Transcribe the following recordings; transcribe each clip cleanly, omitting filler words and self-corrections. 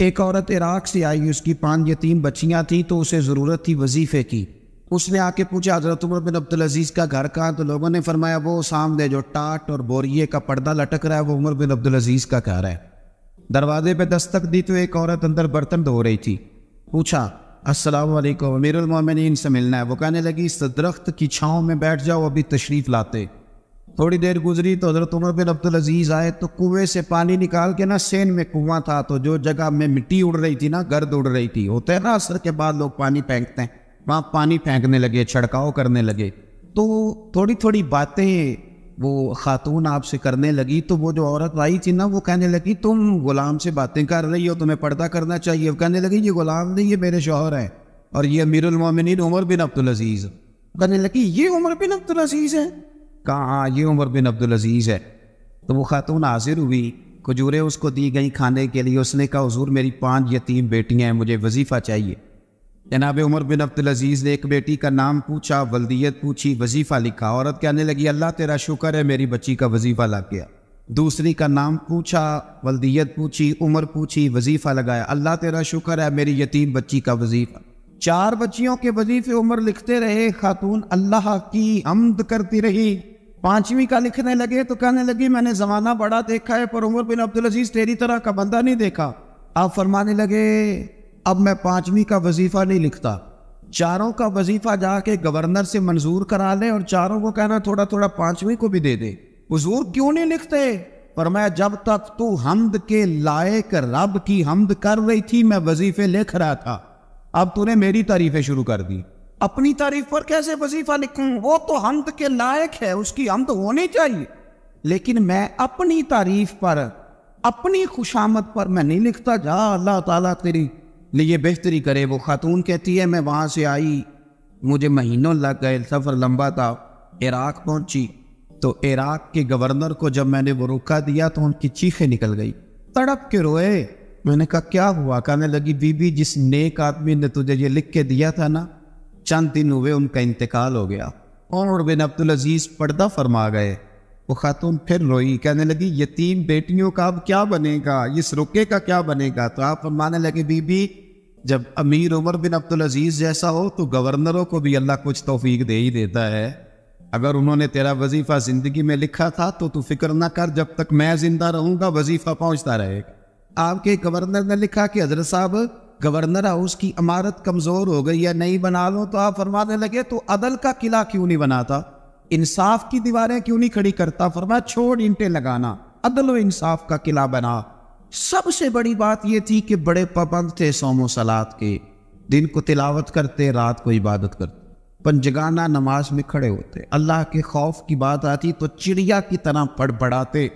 ایک عورت عراق سے آئی، اس کی 5 یتیم بچیاں تھیں تو اسے ضرورت تھی وظیفے کی۔ اس نے آ کے پوچھا حضرت عمر بن عبدالعزیز کا گھر کہاں؟ تو لوگوں نے فرمایا وہ سامنے جو ٹاٹ اور بوریے کا پردہ لٹک رہا ہے وہ عمر بن عبدالعزیز کا گھر ہے۔ دروازے پہ دستک دی تو ایک عورت اندر برتن دھو رہی تھی۔ پوچھا السلام علیکم، امیر المومنین سے ملنا ہے۔ وہ کہنے لگی اس درخت کی چھاؤں میں بیٹھ جاؤ، ابھی تشریف لاتے۔ تھوڑی دیر گزری تو حضرت عمر بن عبدالعزیز آئے تو کنویں سے پانی نکال کے سین میں کنواں تھا، تو جو جگہ میں مٹی اڑ رہی تھی گرد اڑ رہی تھی، ہوتا ہے عصر کے بعد لوگ پانی پھینکتے ہیں، وہاں پانی پھینکنے لگے، چھڑکاؤ کرنے لگے۔ تو تھوڑی تھوڑی باتیں وہ خاتون آپ سے کرنے لگی، تو وہ جو عورت آئی تھی وہ کہنے لگی تم غلام سے باتیں کر رہی ہو، تمہیں پردہ کرنا چاہیے۔ وہ کہنے لگی یہ غلام نہیں، یہ میرے شوہر ہیں اور یہ امیر المومنین عمر بن عبدالعزیز۔ کہنے لگی یہ عمر بن عبدالعزیز ہے؟ کہا ہاں یہ عمر بن عبدالعزیز ہے۔ تو وہ خاتون حاضر ہوئی، کھجوریں اس کو دی گئیں کھانے کے لیے۔ اس نے کہا حضور میری 5 یتیم بیٹیاں ہیں، مجھے وظیفہ چاہیے۔ جناب عمر بن عبدالعزیز نے ایک بیٹی کا نام پوچھا، ولدیت پوچھی، وظیفہ لکھا۔ عورت کہنے لگی اللہ تیرا شکر ہے میری بچی کا وظیفہ لگ گیا۔ دوسری کا نام پوچھا، ولدیت پوچھی، عمر پوچھی، وظیفہ لگایا۔ اللہ تیرا شکر ہے میری یتیم بچی کا وظیفہ۔ 4 بچیوں کے وظیفے عمر لکھتے رہے، خاتون اللہ کی حمد کرتی رہی۔ 5ویں کا لکھنے لگے تو کہنے لگی میں نے زمانہ بڑا دیکھا ہے پر عمر بن عبدالعزیز تیری طرح کا بندہ نہیں دیکھا۔ آپ فرمانے لگے اب میں 5ویں کا وظیفہ نہیں لکھتا، 4 کا وظیفہ جا کے گورنر سے منظور کرا لے اور 4 کو کہنا تھوڑا تھوڑا 5ویں کو بھی دے دے۔ حضور کیوں نہیں لکھتے؟ فرمایا جب تک تو حمد کے لائق رب کی حمد کر رہی تھی میں وظیفے لکھ رہا تھا، اب تو نے میری تعریفیں شروع کر دی۔ اپنی تعریف پر کیسے وظیفہ لکھوں؟ وہ تو حمد کے لائق ہے، اس کی حمد ہونی چاہیے، لیکن میں اپنی تعریف پر، اپنی خوشامد پر میں نہیں لکھتا۔ جا اللہ تعالیٰ تیری لیے بہتری کرے۔ وہ خاتون کہتی ہے میں وہاں سے آئی، مجھے مہینوں لگ گئے، سفر لمبا تھا، عراق پہنچی تو عراق کے گورنر کو جب میں نے وہ روکا دیا تو ان کی چیخیں نکل گئی، تڑپ کے روئے۔ میں نے کہا کیا ہوا؟ کہنے لگی بی بی جس نیک آدمی نے تجھے یہ لکھ کے دیا تھا چند دن ہوئے ان کا انتقال ہو گیا۔ عمر بن عبدالعزیز پردہ فرما گئے۔ وہ خاتون پھر روئی، کہنے لگی یتیم بیٹیوں کا اب کیا بنے گا، اس رکے کا کیا بنے گا؟ تو آپ فرمانے لگے بی بی جب امیر عمر بن عبدالعزیز جیسا ہو تو گورنروں کو بھی اللہ کچھ توفیق دے ہی دیتا ہے۔ اگر انہوں نے تیرا وظیفہ زندگی میں لکھا تھا تو فکر نہ کر، جب تک میں زندہ رہوں گا وظیفہ پہنچتا رہے گا۔ آپ کے گورنر نے لکھا کہ حضرت صاحب گورنر ہاؤس کی عمارت کمزور ہو گئی ہے، نئی بنا لو۔ تو آپ فرمانے لگے تو عدل کا قلعہ کیوں نہیں بناتا، انصاف کی دیواریں کیوں نہیں کھڑی کرتا؟ فرمایا چھوڑ اینٹیں لگانا، عدل و انصاف کا قلعہ بنا۔ سب سے بڑی بات یہ تھی کہ بڑے پابند تھے صوم و صلات کے، دن کو تلاوت کرتے، رات کو عبادت کرتے، پنجگانہ نماز میں کھڑے ہوتے، اللہ کے خوف کی بات آتی تو چڑیا کی طرح بڑبڑاتے،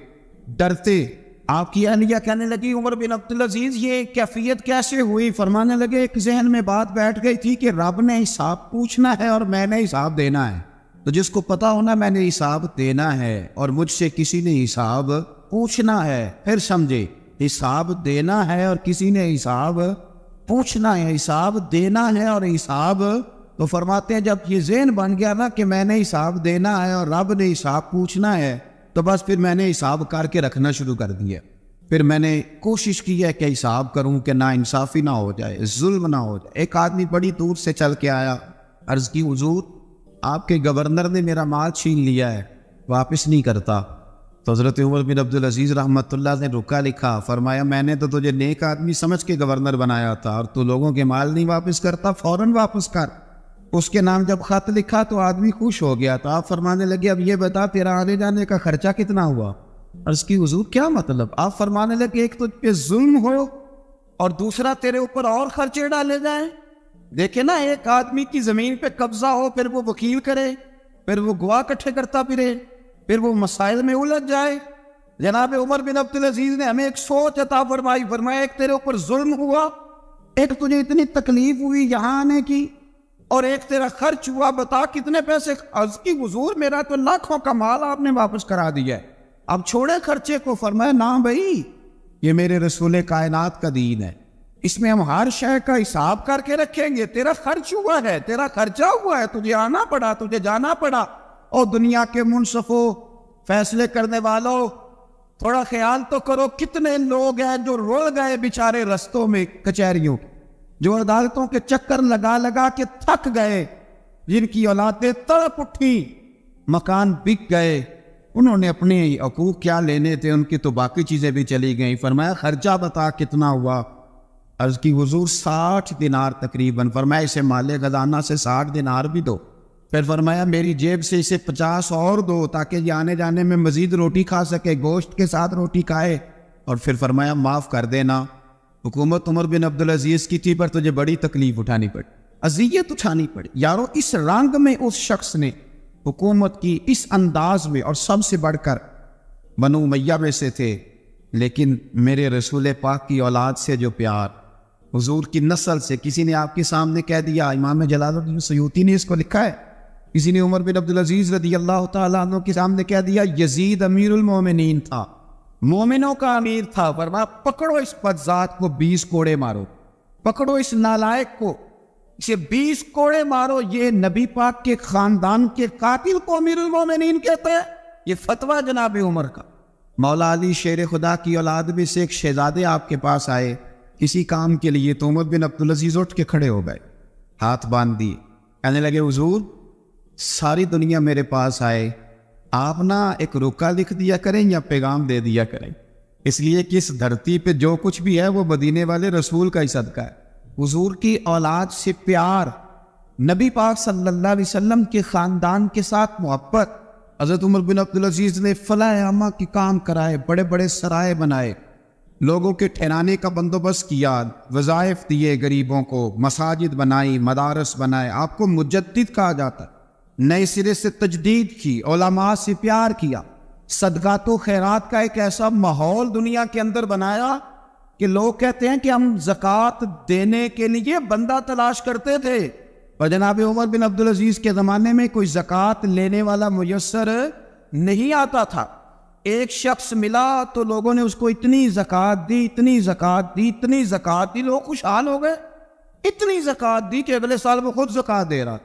ڈرتے۔ آپ کی اہلیہ کہنے لگی عمر بن عبدالعزیز یہ کیفیت کیسے ہوئی؟ فرمانے لگے ایک ذہن میں بات بیٹھ گئی تھی کہ رب نے حساب پوچھنا ہے اور میں نے حساب دینا ہے، تو جس کو پتا ہونا میں نے حساب دینا ہے اور مجھ سے کسی نے حساب پوچھنا ہے، پھر سمجھے حساب دینا ہے اور کسی نے حساب پوچھنا ہے، حساب دینا ہے اور حساب۔ تو فرماتے ہیں جب یہ ذہن بن گیا کہ میں نے حساب دینا ہے اور رب نے حساب پوچھنا ہے، تو بس پھر میں نے حساب کر کے رکھنا شروع کر دیا۔ پھر میں نے کوشش کی ہے کہ حساب کروں کہ نا انصافی نہ ہو جائے، ظلم نہ ہو جائے۔ ایک آدمی بڑی دور سے چل کے آیا، عرض کی حضور آپ کے گورنر نے میرا مال چھین لیا ہے، واپس نہیں کرتا۔ تو حضرت عمر بن عبدالعزیز رحمۃ اللہ نے رکا لکھا، فرمایا میں نے تو تجھے نیک آدمی سمجھ کے گورنر بنایا تھا اور تو لوگوں کے مال نہیں واپس کرتا، فوراً واپس کر۔ اس کے نام جب خط لکھا تو آدمی خوش ہو گیا۔ تو آپ فرمانے لگے اب یہ بتا تیرا آنے جانے کا خرچہ کتنا ہوا؟ عرض کی حضور کیا مطلب؟ آپ فرمانے لگے ایک تجھ پہ ظلم ہو اور دوسرا تیرے اوپر اور خرچے ڈالے جائیں۔ دیکھیں نا ایک آدمی کی زمین پہ قبضہ ہو، پھر وہ وکیل کرے، پھر وہ گواہ اکٹھے کرتا پھرے، پھر وہ مسائل میں الجھ جائے۔ جناب عمر بن عبدالعزیز نے ہمیں ایک سوچ عطا فرمائی، فرمایا ایک تیرے اوپر ظلم ہوا، ایک تجھے اتنی تکلیف ہوئی یہاں آنے کی، اور ایک تیرا خرچ ہوا، بتا کتنے پیسے؟ عرض کی حضور میرا تو لاکھوں کا مال آپ نے واپس کرا دیا ہے، اب چھوڑے خرچے کو۔ فرمایا نا بھائی یہ میرے رسول کائنات کا دین ہے، اس میں ہم ہر شے کا حساب کر کے رکھیں گے۔ تیرا خرچ ہوا ہے، تیرا خرچہ ہوا ہے، تجھے آنا پڑا، تجھے جانا پڑا۔ اور دنیا کے منصفوں، فیصلے کرنے والوں، تھوڑا خیال تو کرو کتنے لوگ ہیں جو رول گئے بیچارے رستوں میں کچہریوں، جو عدالتوں کے چکر لگا لگا کے تھک گئے، جن کی اولادیں تڑپ اٹھی، مکان بک گئے، انہوں نے اپنے حقوق کیا لینے تھے، ان کی تو باقی چیزیں بھی چلی گئیں۔ فرمایا خرچہ بتا کتنا ہوا؟ عرض کی حضور 60 دینار تقریباً۔ فرمایا اسے مال خزانہ سے 60 دینار بھی دو۔ پھر فرمایا میری جیب سے اسے 50 اور دو تاکہ یہ آنے جانے میں مزید روٹی کھا سکے، گوشت کے ساتھ روٹی کھائے۔ اور پھر فرمایا معاف کر دینا، حکومت عمر بن عبدالعزیز کی تھی پر تجھے بڑی تکلیف اٹھانی پڑی، اذیت اٹھانی پڑی۔ یارو اس رنگ میں اس شخص نے حکومت کی، اس انداز میں، اور سب سے بڑھ کر بنو امیہ میں سے تھے، لیکن میرے رسول پاک کی اولاد سے جو پیار، حضور کی نسل سے، کسی نے آپ کے سامنے کہہ دیا، امام جلال الدین سیوطی نے اس کو لکھا ہے، کسی نے عمر بن عبدالعزیز رضی اللہ تعالیٰ عنہ کے سامنے کہہ دیا یزید امیر المومنین تھا، مومنوں کا امیر تھا۔ فرمایا پکڑو اس بدذات کو 20 کوڑے مارو، پکڑو اس نالائق کو، اسے 20 کوڑے مارو۔ یہ نبی پاک کے خاندان کے قاتل کو امیر المومنین کہتے ہیں؟ یہ فتویٰ جناب عمر کا۔ مولا علی شیر خدا کی اولاد میں سے ایک شہزادے آپ کے پاس آئے کسی کام کے لیے، تو عمر بن عبدالعزیز اٹھ کے کھڑے ہو گئے، ہاتھ باندھ دیے، کہنے لگے حضور ساری دنیا میرے پاس آئے، آپ نا ایک رکا لکھ دیا کریں یا پیغام دے دیا کریں، اس لیے کہ اس دھرتی پہ جو کچھ بھی ہے وہ مدینے والے رسول کا ہی صدقہ ہے۔ حضور کی اولاد سے پیار، نبی پاک صلی اللہ علیہ وسلم کے خاندان کے ساتھ محبت۔ حضرت عمر بن عبدالعزیز نے فلاح عامہ کے کام کرائے، بڑے بڑے سرائے بنائے، لوگوں کے ٹھہرانے کا بندوبست کیا، وظائف دیے غریبوں کو، مساجد بنائی، مدارس بنائے۔ آپ کو مجدد کہا جاتا ہے، نئے سرے سے تجدید کی، علماء سے پیار کیا، صدقات و خیرات کا ایک ایسا ماحول دنیا کے اندر بنایا کہ لوگ کہتے ہیں کہ ہم زکوٰۃ دینے کے لیے بندہ تلاش کرتے تھے، اور جناب عمر بن عبدالعزیز کے زمانے میں کوئی زکوٰۃ لینے والا میسر نہیں آتا تھا۔ ایک شخص ملا تو لوگوں نے اس کو اتنی زکوٰۃ دی، اتنی زکوٰۃ دی، اتنی زکوٰۃ دی، لوگ خوشحال ہو گئے، اتنی زکوٰۃ دی کہ اگلے سال وہ خود زکوٰۃ دے رہا۔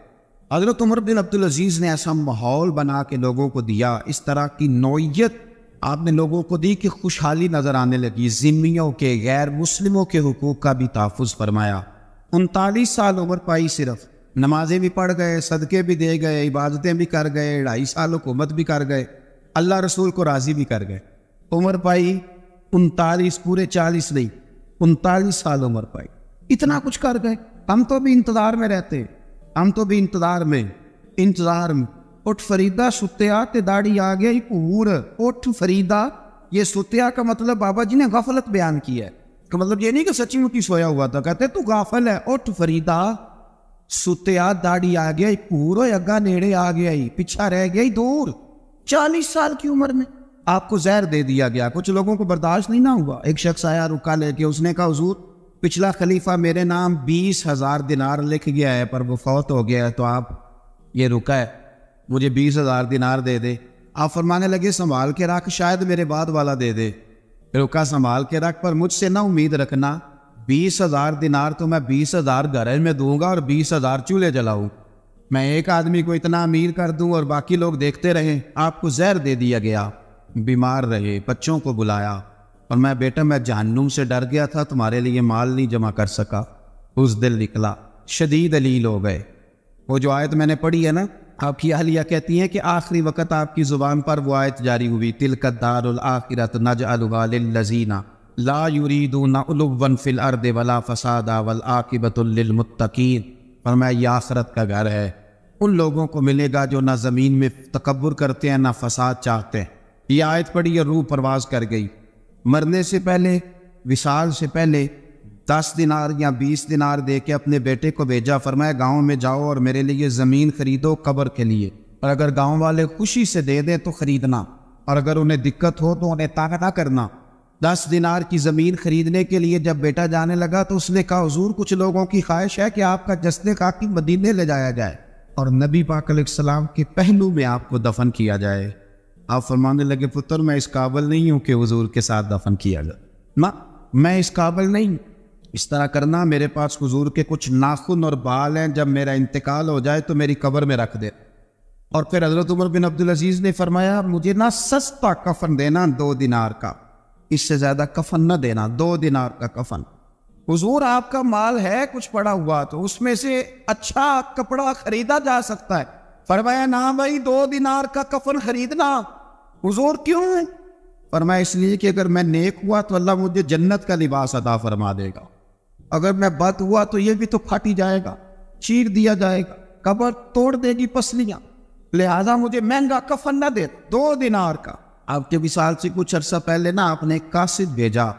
حضرت عمر بن عبدالعزیز نے ایسا ماحول بنا کے لوگوں کو دیا، اس طرح کی نوعیت آپ نے لوگوں کو دی کہ خوشحالی نظر آنے لگی۔ ذمیوں کے، غیر مسلموں کے حقوق کا بھی تحفظ فرمایا۔ 39 سال عمر پائی، صرف نمازیں بھی پڑھ گئے، صدقے بھی دے گئے، عبادتیں بھی کر گئے، 2.5 سال حکومت بھی کر گئے، اللہ رسول کو راضی بھی کر گئے۔ عمر پائی 39، پورے 40 نہیں، 39 سال عمر پائی، اتنا کچھ کر گئے۔ ہم تو بھی انتظار میں رہتے ہیں، ہم تو بھی انتظار میں۔ اٹھ فریدہ ستیا تے داڑھی آ گیا پور، اٹھ فریدہ، یہ ستیا کا مطلب بابا جی نے غفلت بیان کیا ہے، کہ مطلب یہ نہیں کہ سچی مچی سویا ہوا تھا، کہتے تو غافل ہے۔ اٹھ فریدہ ستیا داڑھی آ گیا پور، اگا نیڑے آ گیا ہی، پیچھا رہ گیا ہی دور۔ 40 سال کی عمر میں آپ کو زہر دے دیا گیا، کچھ لوگوں کو برداشت نہیں نہ ہوا۔ ایک شخص آیا رکا لے کے، اس نے کہا حضور پچھلا خلیفہ میرے نام 20,000 دینار لکھ گیا ہے پر وہ فوت ہو گیا ہے، تو آپ یہ رکا ہے، مجھے 20,000 دینار دے دے۔ آپ فرمانے لگے سنبھال کے رکھ، شاید میرے بعد والا دے دے۔ رکا سنبھال کے رکھ، پر مجھ سے نہ امید رکھنا 20,000 دینار تو میں 20,000 گھر میں دوں گا اور 20,000 چولہے جلاؤں، میں ایک آدمی کو اتنا امیر کر دوں اور باقی لوگ دیکھتے رہیں۔ آپ کو زہر دے دیا گیا، بیمار رہے، بچوں کو بلایا اور میں بیٹا میں جہنم سے ڈر گیا تھا، تمہارے لیے مال نہیں جمع کر سکا۔ اس دل نکلا، شدید علیل ہو گئے۔ وہ جو آیت میں نے پڑھی ہے نا، آپ کی اہلیہ کہتی ہیں کہ آخری وقت آپ کی زبان پر وہ آیت جاری ہوئی، تلک الدار الآخرۃ نجعلھا للذین لا یریدون علوا فی الارض ولا فسادا والعاقبۃ للمتقین۔ فرمایا یہ آخرت کا گھر ہے، ان لوگوں کو ملے گا جو نہ زمین میں تکبر کرتے ہیں نہ فساد چاہتے ہیں۔ یہ آیت پڑھی اور روح پرواز کر گئی۔ مرنے سے پہلے، وصال سے پہلے 10 دینار یا 20 دینار دے کے اپنے بیٹے کو بھیجا، فرمایا گاؤں میں جاؤ اور میرے لیے زمین خریدو قبر کے لیے، اور اگر گاؤں والے خوشی سے دے دیں تو خریدنا، اور اگر انہیں دقت ہو تو انہیں تنگ نہ کرنا۔ 10 دینار کی زمین خریدنے کے لیے جب بیٹا جانے لگا تو اس نے کہا حضور کچھ لوگوں کی خواہش ہے کہ آپ کا جسد خاکی مدینے لے جایا جائے اور نبی پاک علیہ السلام کے پہلو میں آپ کو دفن کیا جائے۔ آپ فرمانے لگے پتر میں اس قابل نہیں ہوں کہ حضور کے ساتھ دفن کیا جائے، نہ میں اس قابل نہیں، اس طرح کرنا میرے پاس حضور کے کچھ ناخن اور بال ہیں، جب میرا انتقال ہو جائے تو میری قبر میں رکھ دے۔ اور پھر حضرت عمر بن عبدالعزیز نے فرمایا مجھے نہ سستا کفن دینا 2 دینار کا، اس سے زیادہ کفن نہ دینا، 2 دینار کا کفن۔ حضور آپ کا مال ہے کچھ پڑا ہوا تو اس میں سے اچھا کپڑا خریدا جا سکتا ہے۔ فرمایا نہ بھائی 2 دینار کا کفن خریدنا۔ حضور کیوں ہے؟ فرمایا اس لیے کہ اگر میں نیک ہوا تو اللہ مجھے جنت کا لباس عطا فرما دے گا، اگر میں بد ہوا تو یہ بھی تو پھاٹی جائے گا، چیر دیا جائے گا، قبر توڑ دے گی پسلیاں، لہذا مجھے مہنگا کفن نہ دے، 2 دینار کا۔ آپ کے وصال سے کچھ عرصہ پہلے نا آپ نے ایک قاصد بھیجا،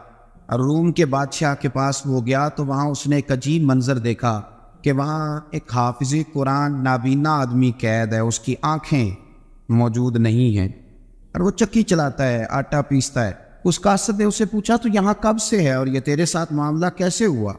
روم کے بادشاہ کے پاس وہ گیا تو وہاں اس نے ایک عجیب منظر دیکھا کہ وہاں ایک حافظ قرآن نابینا آدمی قید ہے، اس کی آنکھیں موجود نہیں ہیں اور وہ چکی چلاتا ہے، آٹا پیستا ہے۔ اس قاصد نے اسے پوچھا تو یہاں کب سے ہے اور یہ تیرے ساتھ معاملہ کیسے ہوا؟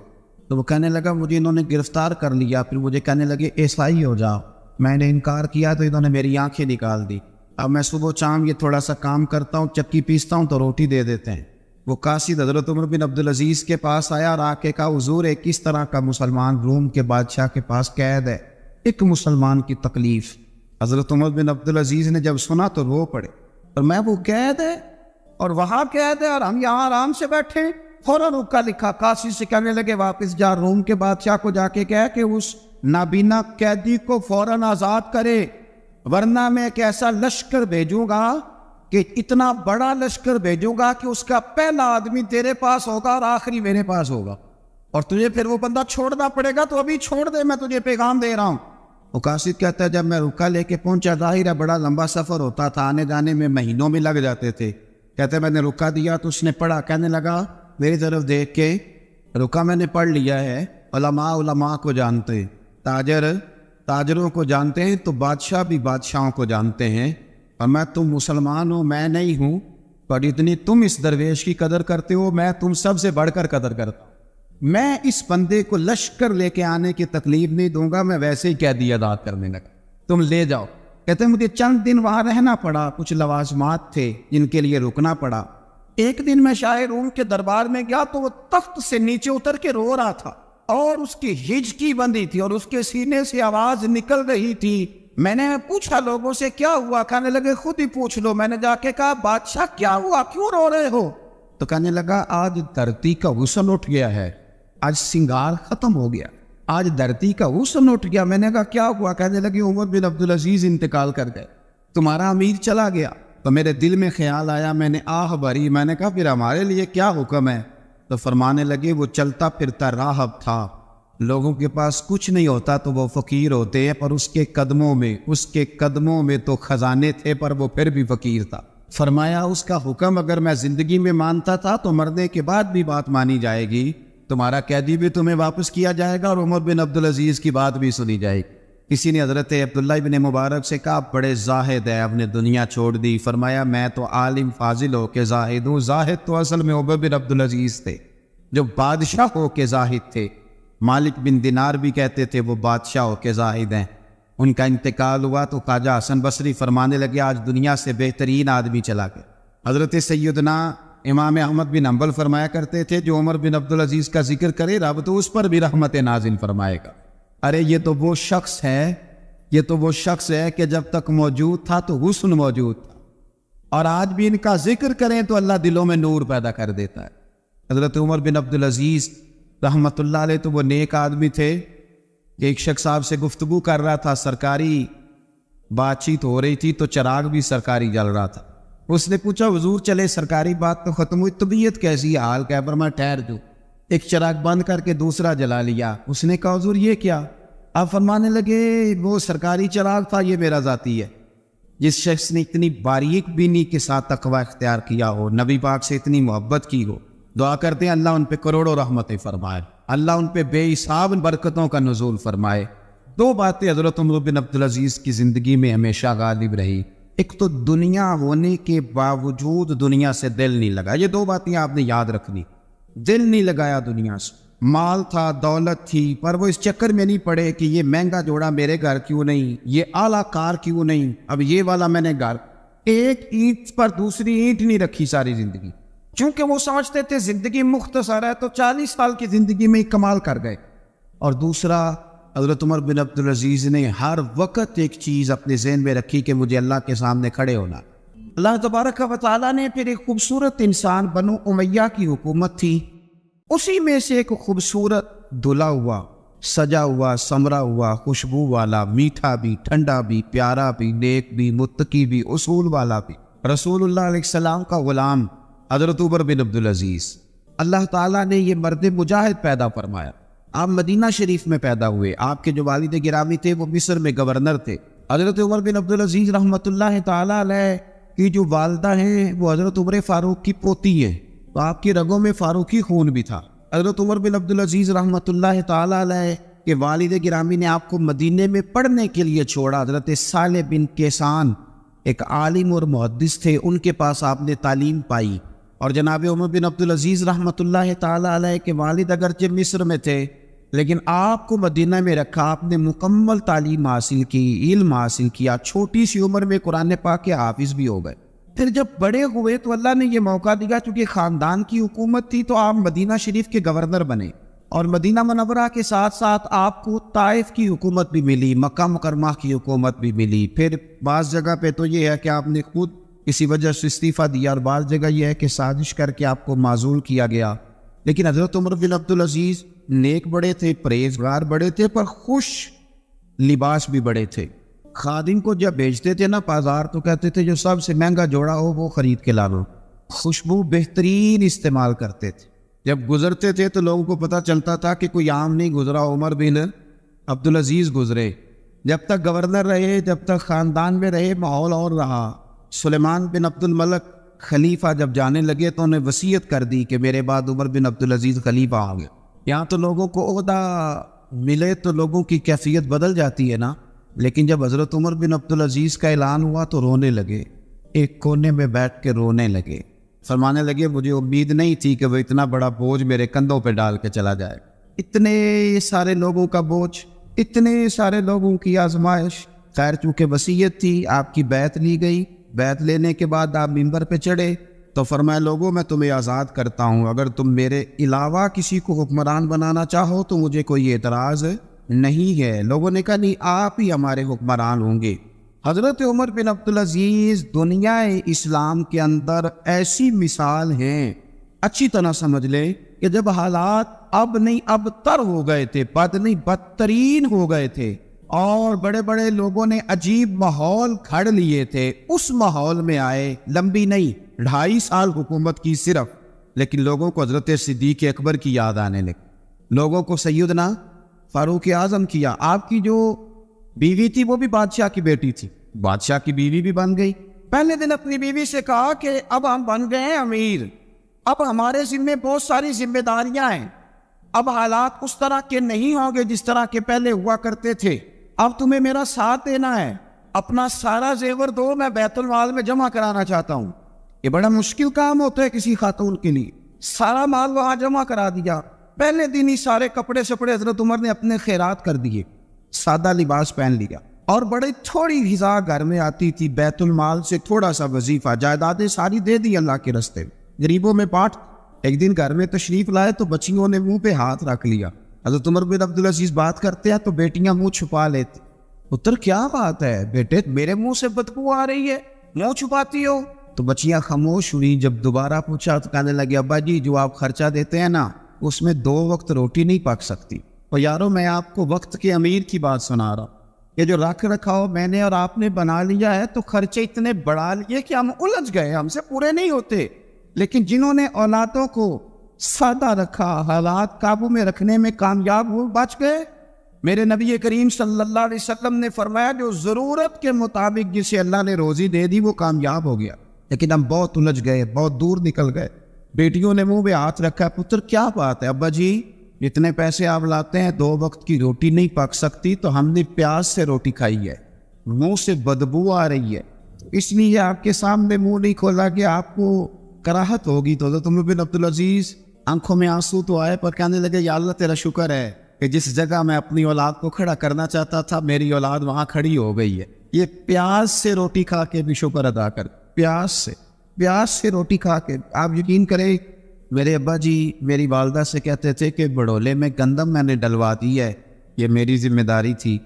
تو وہ کہنے لگا مجھے انہوں نے گرفتار کر لیا، پھر مجھے کہنے لگے عیسائی ہو جاؤ، میں نے انکار کیا تو انہوں نے میری آنکھیں نکال دی، اب میں صبح شام یہ تھوڑا سا کام کرتا ہوں، چکی پیستا ہوں تو روٹی دے دیتے ہیں۔ وہ قاصد حضرت عمر بن عبدالعزیز کے پاس آیا اور آ کے کہا حضور ایک اس طرح کا مسلمان روم کے بادشاہ کے پاس قید ہے، ایک مسلمان کی تکلیف۔ حضرت عمر بن عبدالعزیز نے جب سنا تو رو پڑے، اور میں وہ قید ہے اور وہاں قید ہے اور ہم یہاں آرام سے بیٹھے۔ فوراً روکا لکھا، قاصد سے کہنے لگے واپس جا، روم کے بادشاہ کو جا کے کہہ کہ اس نابینا قیدی کو فوراً آزاد کرے، ورنہ میں ایک ایسا لشکر بھیجوں گا کہ اتنا بڑا لشکر بھیجوں گا کہ اس کا پہلا آدمی تیرے پاس ہوگا اور آخری میرے پاس ہوگا، اور تجھے پھر وہ بندہ چھوڑنا پڑے گا، تو ابھی چھوڑ دے، میں تجھے پیغام دے رہا ہوں۔ وہ قاصد کہتا ہے جب میں رکا لے کے پہنچا، ظاہر ہے بڑا لمبا سفر ہوتا تھا، آنے جانے میں مہینوں میں لگ جاتے تھے، کہتے میں نے رکا دیا تو اس نے پڑھا، کہنے لگا میری طرف دیکھ کے رکا میں نے پڑھ لیا ہے، علماء کو جانتے ہیں، تاجر تاجروں کو جانتے ہیں، تو بادشاہ بھی بادشاہوں کو جانتے ہیں، اور میں تم مسلمان ہو میں نہیں ہوں، پر اتنی تم اس درویش کی قدر کرتے ہو، میں تم سب سے بڑھ کر قدر کرتا ہوں۔ میں اس بندے کو لشکر لے کے آنے کی تکلیف نہیں دوں گا، میں ویسے ہی قیدی آزاد کرنے لگا، تم لے جاؤ۔ کہتے ہیں مجھے چند دن وہاں رہنا پڑا، کچھ لوازمات تھے جن کے لیے رکنا پڑا۔ ایک دن میں شاہ روم کے دربار میں گیا تو وہ تخت سے نیچے اتر کے رو رہا تھا اور اس کی ہچکی بندی تھی اور اس کے سینے سے آواز نکل رہی تھی۔ میں نے پوچھا لوگوں سے کیا ہوا؟ کہنے لگے خود ہی پوچھ لو۔ میں نے جا کے کہا بادشاہ کیا ہوا، کیوں رو رہے ہو؟ تو کہنے لگا آج دھرتی کا غسل اٹھ گیا ہے، آج سنگار ختم ہو گیا، آج دھرتی کا غسل اٹھ گیا۔ میں نے کہا کیا ہوا؟ کہنے لگے عمر بن عبدالعزیز انتقال کر گئے، تمہارا امیر چلا گیا۔ تو میرے دل میں خیال آیا، میں نے آہ بھری، میں نے کہا پھر ہمارے لیے کیا حکم ہے؟ تو فرمانے لگے وہ چلتا پھرتا راہب تھا، لوگوں کے پاس کچھ نہیں ہوتا تو وہ فقیر ہوتے ہیں، پر اس کے قدموں میں تو خزانے تھے، پر وہ پھر بھی فقیر تھا۔ فرمایا اس کا حکم اگر میں زندگی میں مانتا تھا تو مرنے کے بعد بھی بات مانی جائے گی، تمہارا قیدی بھی تمہیں واپس کیا جائے گا اور عمر بن عبدالعزیز کی بات بھی سنی جائے گی۔ کسی نے حضرت عبداللہ بن مبارک سے کہا بڑے زاہد ہے، اپنے دنیا چھوڑ دی۔ فرمایا میں تو عالم فاضل ہو کے زاہد ہوں، زاہد تو اصل میں عمر بن عبدالعزیز تھے جو بادشاہ ہو کے زاہد تھے۔ مالک بن دینار بھی کہتے تھے وہ بادشاہ ہو کے زاہد ہیں۔ ان کا انتقال ہوا تو خواجہ حسن بصری فرمانے لگے آج دنیا سے بہترین آدمی چلا گیا۔ حضرت سیدنا امام احمد بن حنبل فرمایا کرتے تھے جو عمر بن عبدالعزیز کا ذکر کرے رب تو اس پر بھی رحمت نازل فرمائے گا۔ ارے یہ تو وہ شخص ہے کہ جب تک موجود تھا تو حسن موجود تھا، اور آج بھی ان کا ذکر کریں تو اللہ دلوں میں نور پیدا کر دیتا ہے۔ حضرت عمر بن عبدالعزیز رحمت اللہ علیہ تو وہ نیک آدمی تھے کہ ایک شخص صاحب سے گفتگو کر رہا تھا، سرکاری بات چیت ہو رہی تھی تو چراغ بھی سرکاری جل رہا تھا۔ اس نے پوچھا حضور چلے سرکاری بات تو ختم ہوئی، طبیعت کیسی حال کیا؟ پر میں ٹھہر جو، ایک چراغ بند کر کے دوسرا جلا لیا۔ اس نے کہا حضور یہ کیا؟ آپ فرمانے لگے وہ سرکاری چراغ تھا، یہ میرا ذاتی ہے۔ جس شخص نے اتنی باریک بینی کے ساتھ تقوی اختیار کیا ہو، نبی پاک سے اتنی محبت کی ہو، دعا کرتے ہیں اللہ ان پہ کروڑوں رحمتیں فرمائے، اللہ ان پہ بے حساب برکتوں کا نزول فرمائے۔ دو باتیں حضرت عمر بن عبدالعزیز کی زندگی میں ہمیشہ غالب رہی، ایک تو دنیا ہونے کے باوجود دنیا سے دل نہیں لگا، یہ دو باتیں آپ نے یاد رکھنی، دل نہیں لگایا دنیا سے۔ مال تھا، دولت تھی، پر وہ اس چکر میں نہیں پڑے کہ یہ مہنگا جوڑا میرے گھر کیوں نہیں، یہ اعلیٰ کار کیوں نہیں، اب یہ والا میں نے گھر، ایک اینٹ پر دوسری اینٹ نہیں رکھی ساری زندگی، چونکہ وہ سمجھتے تھے زندگی مختصر ہے تو 40 سال کی زندگی میں ہی کمال کر گئے۔ اور دوسرا حضرت عمر بن عبدالعزیز نے ہر وقت ایک چیز اپنے ذہن میں رکھی کہ مجھے اللہ کے سامنے کھڑے ہونا۔ اللہ تبارک و تعالیٰ نے پھر ایک خوبصورت انسان بنو امیہ کی حکومت تھی، اسی میں سے ایک خوبصورت دھلا ہوا، سجا ہوا، سمرا ہوا، خوشبو والا، میٹھا بھی، ٹھنڈا بھی، پیارا بھی، نیک بھی، متقی بھی، اصول والا بھی، رسول اللہ علیہ السلام کا غلام حضرت عمر بن عبدالعزیز۔ اللہ تعالیٰ نے یہ مرد مجاہد پیدا فرمایا۔ آپ مدینہ شریف میں پیدا ہوئے، آپ کے جو والد گرامی تھے وہ مصر میں گورنر تھے۔ حضرت عمر بن عبدالعزیز رحمۃ اللہ تعالیٰ علیہ کی جو والدہ ہیں وہ حضرت عمر فاروق کی پوتی ہیں، تو آپ کی رگوں میں فاروقی خون بھی تھا۔ حضرت عمر بن عبدالعزیز رحمۃ اللہ تعالیٰ علیہ کے والد گرامی نے آپ کو مدینے میں پڑھنے کے لیے چھوڑا۔ حضرت صالح بن کیسان ایک عالم اور محدث تھے، ان کے پاس آپ نے تعلیم پائی، اور جناب عمر بن عبدالعزیز رحمۃ اللہ تعالیٰ علیہ کے والد اگرچہ مصر میں تھے لیکن آپ کو مدینہ میں رکھا، آپ نے مکمل تعلیم حاصل کی، علم حاصل کیا، چھوٹی سی عمر میں قرآن پاک کے حافظ بھی ہو گئے۔ پھر جب بڑے ہوئے تو اللہ نے یہ موقع دیا، چونکہ خاندان کی حکومت تھی تو آپ مدینہ شریف کے گورنر بنے، اور مدینہ منورہ کے ساتھ ساتھ آپ کو طائف کی حکومت بھی ملی، مکہ مکرمہ کی حکومت بھی ملی۔ پھر بعض جگہ پہ تو یہ ہے کہ آپ نے خود کسی وجہ سے استعفیٰ دیا، اور بعض جگہ یہ ہے کہ سازش کر کے آپ کو معزول کیا گیا۔ لیکن حضرت عمر بن عبدالعزیز نیک بڑے تھے، پرہیزگار بڑے تھے، پر خوش لباس بھی بڑے تھے۔ خادم کو جب بیچتے تھے نا بازار تو کہتے تھے جو سب سے مہنگا جوڑا ہو وہ خرید کے لا لو۔ خوشبو بہترین استعمال کرتے تھے، جب گزرتے تھے تو لوگوں کو پتہ چلتا تھا کہ کوئی عام نہیں گزرا، عمر بن عبدالعزیز گزرے۔ جب تک گورنر رہے، جب تک خاندان میں رہے، ماحول اور رہا۔ سلیمان بن عبد الملک خلیفہ جب جانے لگے تو انہیں وصیت کر دی کہ میرے بعد عمر بن عبدالعزیز خلیفہ آ گئے۔ یہاں تو لوگوں کو عہدہ ملے تو لوگوں کی کیفیت بدل جاتی ہے نا، لیکن جب حضرت عمر بن عبدالعزیز کا اعلان ہوا تو رونے لگے، ایک کونے میں بیٹھ کے رونے لگے، فرمانے لگے مجھے امید نہیں تھی کہ وہ اتنا بڑا بوجھ میرے کندھوں پہ ڈال کے چلا جائے، اتنے سارے لوگوں کا بوجھ، اتنے سارے لوگوں کی آزمائش۔ خیر چونکہ وصیت تھی، آپ کی بیعت لی گئی۔ بیعت لینے کے بعد آپ منبر پہ چڑھے تو فرمایا لوگوں میں تمہیں آزاد کرتا ہوں، اگر تم میرے علاوہ کسی کو حکمران بنانا چاہو تو مجھے کوئی اعتراض نہیں ہے۔ لوگوں نے کہا نہیں، آپ ہی ہمارے حکمران ہوں گے۔ حضرت عمر بن عبدالعزیز دنیا اسلام کے اندر ایسی مثال ہیں، اچھی طرح سمجھ لیں کہ جب حالات اب نہیں اب تر ہو گئے تھے، بد نہیں بدترین ہو گئے تھے، اور بڑے بڑے لوگوں نے عجیب ماحول گھڑ لیے تھے، اس ماحول میں آئے، لمبی نہیں 2.5 سال حکومت کی صرف، لیکن لوگوں کو حضرت صدیق اکبر کی یاد آنے لگی، لوگوں کو سیدنا فاروق اعظم کیا۔ آپ کی جو بیوی تھی وہ بھی بادشاہ کی بیٹی تھی، بادشاہ کی بیوی بھی بن گئی۔ پہلے دن اپنی بیوی سے کہا کہ اب ہم بن گئے ہیں امیر، اب ہمارے ذمے بہت ساری ذمہ داریاں ہیں، اب حالات اس طرح کے نہیں ہوں گے جس طرح کے پہلے ہوا کرتے تھے، اب تمہیں میرا ساتھ دینا ہے، اپنا سارا زیور دو، میں بیت المال میں جمع کرانا چاہتا ہوں۔ یہ بڑا مشکل کام ہوتا ہے کسی خاتون کے لیے، سارا مال وہاں جمع کرا دیا۔ پہلے دن ہی سارے کپڑے سپڑے حضرت عمر نے اپنے خیرات کر دیے، سادہ لباس پہن لیا، اور بڑی تھوڑی غذا گھر میں آتی تھی، بیت المال سے تھوڑا سا وظیفہ، جائیدادیں ساری دے دی اللہ کے رستے، غریبوں میں بانٹ۔ ایک دن گھر میں تشریف لائے تو بچیوں نے منہ پہ ہاتھ رکھ لیا۔ حضرت عمر بن عبدالعزیز بات کرتے ہیں تو بیٹیاں منہ چھپا لیتی۔ پتر کیا بات ہے بیٹے، میرے منہ سے بدبو آ رہی ہے، منہ چھپاتی ہو؟ تو بچیاں خاموش ہوئی۔ جب دوبارہ پوچھا تو کہنے لگے ابا جی جو آپ خرچہ دیتے ہیں نا اس میں 2 وقت روٹی نہیں پک سکتی۔ اور یارو میں آپ کو وقت کے امیر کی بات سنا رہا ہوں، یہ جو رکھ رکھاؤ میں نے اور آپ نے بنا لیا ہے تو خرچے اتنے بڑھا لیے کہ ہم الجھ گئے، ہم سے پورے نہیں ہوتے۔ لیکن جنہوں نے اولادوں کو سادہ رکھا، حالات قابو میں رکھنے میں کامیاب ہوئے، بچ گئے۔ میرے نبی کریم صلی اللہ علیہ وسلم نے فرمایا جو ضرورت کے مطابق جسے اللہ نے روزی دے دی وہ کامیاب ہو گیا، لیکن ہم بہت الجھ گئے، بہت دور نکل گئے۔ بیٹیوں نے منہ پہ ہاتھ رکھا، پتر کیا بات ہے ابا جی، جتنے پیسے آپ لاتے ہیں 2 وقت کی روٹی نہیں پک سکتی، تو ہم نے پیاز سے روٹی کھائی ہے، منہ سے بدبو آ رہی ہے، اس لیے آپ کے سامنے منہ نہیں کھولا کہ آپ کو کراہت ہوگی۔ تو حضرت عمر بن عبدالعزیز آنکھوں میں آنسو تو آئے پر کہنے لگے یا اللہ تیرا شکر ہے کہ جس جگہ میں اپنی اولاد کو کھڑا کرنا چاہتا تھا میری اولاد وہاں کھڑی ہو گئی ہے۔ یہ پیاز سے روٹی کھا کے بھی شکر ادا کر، پیاز سے روٹی کھا کے۔ آپ یقین کریں میرے ابا جی میری والدہ سے کہتے تھے کہ بڑولے میں گندم میں نے ڈلوا دی ہے، یہ میری ذمہ داری تھی.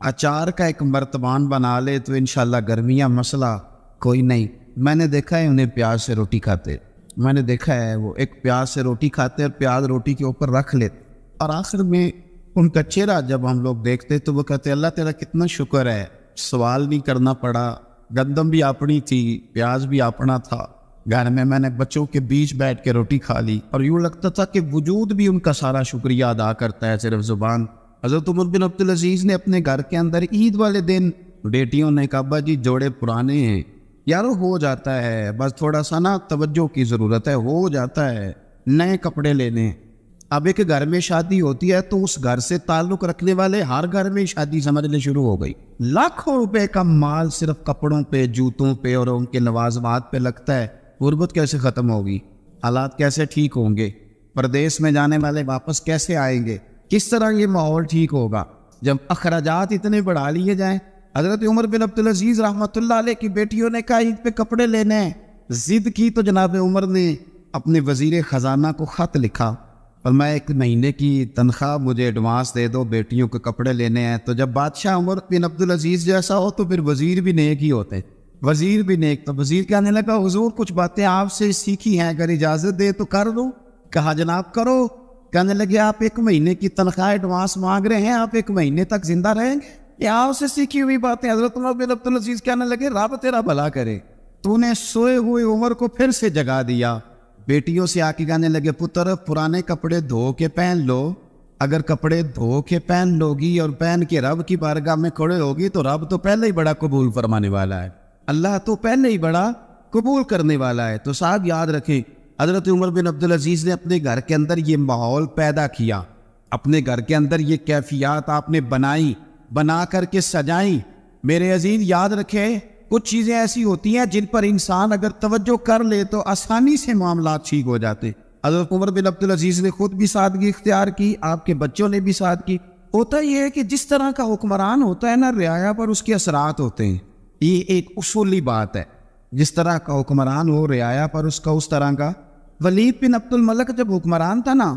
اچار کا ایک مرتبان بنا لے تو انشاءاللہ گرمیاں مسئلہ کوئی نہیں. میں نے دیکھا ہے انہیں پیاز سے روٹی کھاتے, میں نے دیکھا ہے وہ ایک پیاز سے روٹی کھاتے اور پیاز روٹی کے اوپر رکھ لیتے, اور آخر میں ان کا چہرہ جب ہم لوگ دیکھتے تو وہ کہتے اللہ تیرا کتنا شکر ہے, سوال نہیں کرنا پڑا, گندم بھی اپنی تھی, پیاز بھی اپنا تھا, گھر میں نے بچوں کے بیچ بیٹھ کے روٹی کھا لی. اور یوں لگتا تھا کہ وجود بھی ان کا سارا شکریہ ادا کرتا ہے, صرف زبان. حضرت عمر بن عبدالعزیز نے اپنے گھر کے اندر عید والے دن بیٹیوں نے کہا ابا جی جوڑے پرانے ہیں, یارو ہو جاتا ہے, بس تھوڑا سا نا توجہ کی ضرورت ہے, ہو جاتا ہے, نئے کپڑے لینے. اب ایک گھر میں شادی ہوتی ہے تو اس گھر سے تعلق رکھنے والے ہر گھر میں شادی سمجھنے شروع ہو گئی. لاکھوں روپے کا مال صرف کپڑوں پہ, جوتوں پہ اور ان کے لوازمات پہ لگتا ہے. غربت کیسے ختم ہوگی, حالات کیسے ٹھیک ہوں گے, پردیس میں جانے والے واپس کیسے آئیں گے, کس طرح یہ ماحول ٹھیک ہوگا جب اخراجات اتنے بڑھا لیے جائیں. حضرت عمر بن عبدالعزیز رحمۃ اللہ علیہ کی بیٹیوں نے کہا عید پہ کپڑے لینے ہیں, ضد کی تو جناب عمر نے اپنے وزیر خزانہ کو خط لکھا, فرمایا 1 مہینے کی تنخواہ مجھے ایڈوانس دے دو, بیٹیوں کے کپڑے لینے ہیں. تو جب بادشاہ عمر بن عبدالعزیز جیسا ہو تو پھر وزیر بھی نیک ہی ہوتے, وزیر بھی نیک. تو وزیر کہنے لگا حضور کچھ باتیں آپ سے سیکھی ہیں, اگر اجازت دے تو کر دوں. کہا جناب کرو. کہنے لگے آپ 1 مہینے کی تنخواہ ایڈوانس مانگ رہے ہیں, آپ 1 مہینے تک زندہ رہیں گے, یہ آپ سے سیکھی ہوئی باتیں. حضرت عمر بن عبدالعزیز کہنے لگے رب تیرا بھلا کرے, تو نے سوئے ہوئے عمر کو پھر سے جگا دیا. بیٹیوں سے آ کے کہنے لگے پتر پرانے کپڑے دھو کے پہن لو, اگر کپڑے دھو کے پہن لوگی اور پہن کے رب کی بارگاہ میں کھڑے ہوگی تو رب تو پہلے ہی بڑا قبول فرمانے والا ہے, اللہ تو پہلے ہی بڑا قبول کرنے والا ہے. تو صاحب یاد رکھیں حضرت عمر بن عبدالعزیز نے اپنے گھر کے اندر یہ ماحول پیدا کیا, اپنے گھر کے اندر یہ کیفیات آپ نے بنائی, بنا کر کے سجائیں. میرے عزیز یاد رکھیں کچھ چیزیں ایسی ہوتی ہیں جن پر انسان اگر توجہ کر لے تو آسانی سے معاملات ٹھیک ہو جاتے. حضرت عمر بن عبدالعزیز نے خود بھی سادگی اختیار کی, آپ کے بچوں نے بھی سادگی. ہوتا یہ ہے کہ جس طرح کا حکمران ہوتا ہے نا رعایا پر اس کے اثرات ہوتے ہیں, یہ ایک اصولی بات ہے. جس طرح کا حکمران ہو رعایا پر اس کا اس طرح کا. ولید بن عبد الملک جب حکمران تھا نا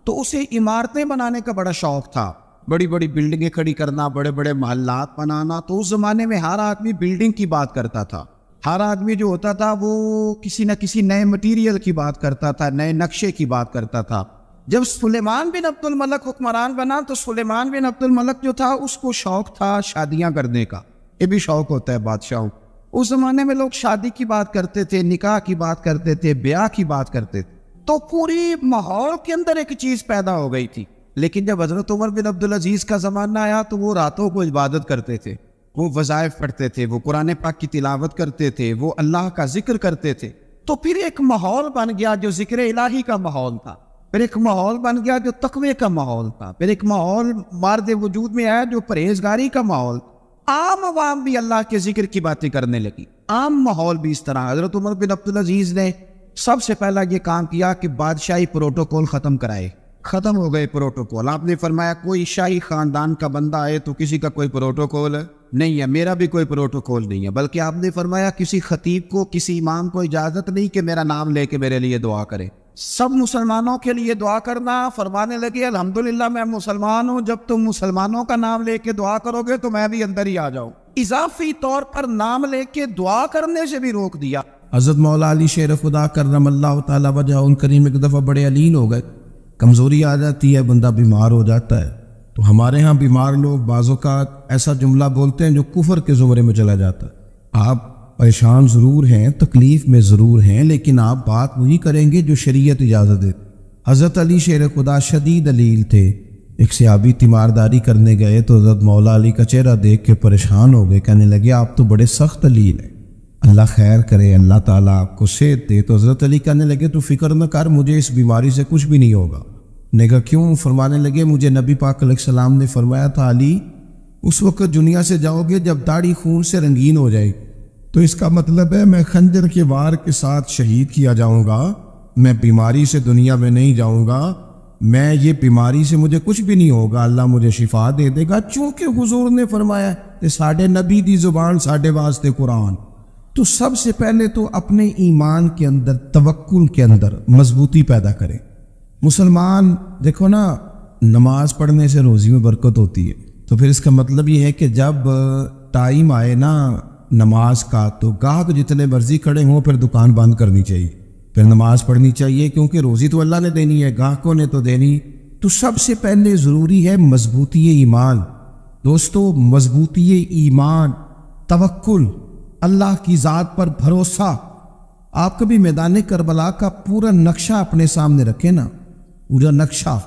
تو اسے عمارتیں بنانے کا بڑا شوق تھا, بڑی بڑی بلڈنگیں کھڑی کرنا, بڑے بڑے محلات بنانا. تو اس زمانے میں ہر آدمی بلڈنگ کی بات کرتا تھا, ہر آدمی جو ہوتا تھا وہ کسی نہ کسی نئے مٹیریل کی بات کرتا تھا, نئے نقشے کی بات کرتا تھا. جب سلیمان بن عبد الملک حکمران بنا تو سلیمان بن عبد الملک جو تھا اس کو شوق تھا شادیاں کرنے کا. یہ بھی شوق ہوتا ہے بادشاہوں. اس زمانے میں لوگ شادی کی بات کرتے تھے, نکاح کی بات کرتے تھے, بیاہ کی بات کرتے تھے. تو پوری ماحول کے اندر ایک چیز پیدا ہو گئی تھی. لیکن جب حضرت عمر بن عبدالعزیز کا زمانہ آیا تو وہ راتوں کو عبادت کرتے تھے, وہ وظائف پڑھتے تھے, وہ قرآن پاک کی تلاوت کرتے تھے, وہ اللہ کا ذکر کرتے تھے. تو پھر ایک ماحول بن گیا جو ذکر الہی کا ماحول تھا, پھر ایک ماحول بن گیا جو تقوی کا ماحول تھا, پھر ایک ماحول مارد وجود میں آیا جو پرہیزگاری کا ماحول. عام عوام بھی اللہ کے ذکر کی باتیں کرنے لگی, عام ماحول بھی اس طرح. حضرت عمر بن عبدالعزیز نے سب سے پہلا یہ کام کیا کہ بادشاہی پروٹوکول ختم کرائے. ختم ہو گئے پروٹوکول. آپ نے فرمایا کوئی شاہی خاندان کا بندہ آئے تو کسی کا کوئی پروٹوکول نہیں ہے, میرا بھی کوئی پروٹوکول نہیں ہے. بلکہ آپ نے فرمایا کسی خطیب کو, کسی امام کو اجازت نہیں کہ میرا نام لے کے میرے لیے دعا کرے. سب مسلمانوں کے لیے دعا کرنا. فرمانے لگے الحمدللہ میں مسلمان ہوں, جب تم مسلمانوں کا نام لے کے دعا کرو گے تو میں بھی اندر ہی آ جاؤں. اضافی طور پر نام لے کے دعا کرنے سے بھی روک دیا. حضرت مولا علی شیر خدا کرم اللہ تعالی وجہ ان کریم ایک دفعہ بڑے علین ہو گئے, کمزوری آ جاتی ہے, بندہ بیمار ہو جاتا ہے. تو ہمارے ہاں بیمار لوگ بعض اوقات ایسا جملہ بولتے ہیں جو کفر کے زمرے میں چلا جاتا ہے. آپ پریشان ضرور ہیں, تکلیف میں ضرور ہیں, لیکن آپ بات وہی کریں گے جو شریعت اجازت دے. حضرت علی شیر خدا شدید علیل تھے. ایک صحابی تیمارداری کرنے گئے تو حضرت مولا علی کا چہرہ دیکھ کے پریشان ہو گئے, کہنے لگے آپ تو بڑے سخت علیل ہیں, اللہ خیر کرے, اللہ تعالیٰ آپ کو صحت دے. تو حضرت علی کہنے لگے تو فکر نہ کر, مجھے اس بیماری سے کچھ بھی نہیں ہوگا. نے کہا کیوں؟ فرمانے لگے مجھے نبی پاک علیہ السلام نے فرمایا تھا علی اس وقت دنیا سے جاؤ گے جب داڑھی خون سے رنگین ہو جائے, تو اس کا مطلب ہے میں خنجر کے وار کے ساتھ شہید کیا جاؤں گا, میں بیماری سے دنیا میں نہیں جاؤں گا, میں یہ بیماری سے مجھے کچھ بھی نہیں ہوگا, اللہ مجھے شفا دے دے گا. چونکہ حضور نے فرمایا کہ ساڈے نبی دی زبان ساڈے واسطے قرآن. تو سب سے پہلے تو اپنے ایمان کے اندر, توکل کے اندر مضبوطی پیدا کریں. مسلمان دیکھو نا, نماز پڑھنے سے روزی میں برکت ہوتی ہے، تو پھر اس کا مطلب یہ ہے کہ جب ٹائم آئے نا نماز کا تو گاہک جتنے مرضی کھڑے ہوں پھر دکان بند کرنی چاہیے، پھر نماز پڑھنی چاہیے، کیونکہ روزی تو اللہ نے دینی ہے، گاہکوں نے تو دینی۔ تو سب سے پہلے ضروری ہے مضبوطی ایمان۔ دوستو، مضبوطی ایمان، توکل، اللہ کی ذات پر بھروسہ۔ آپ کبھی میدان کربلا کا پورا نقشہ اپنے سامنے رکھیں نا، پورا نقشہ،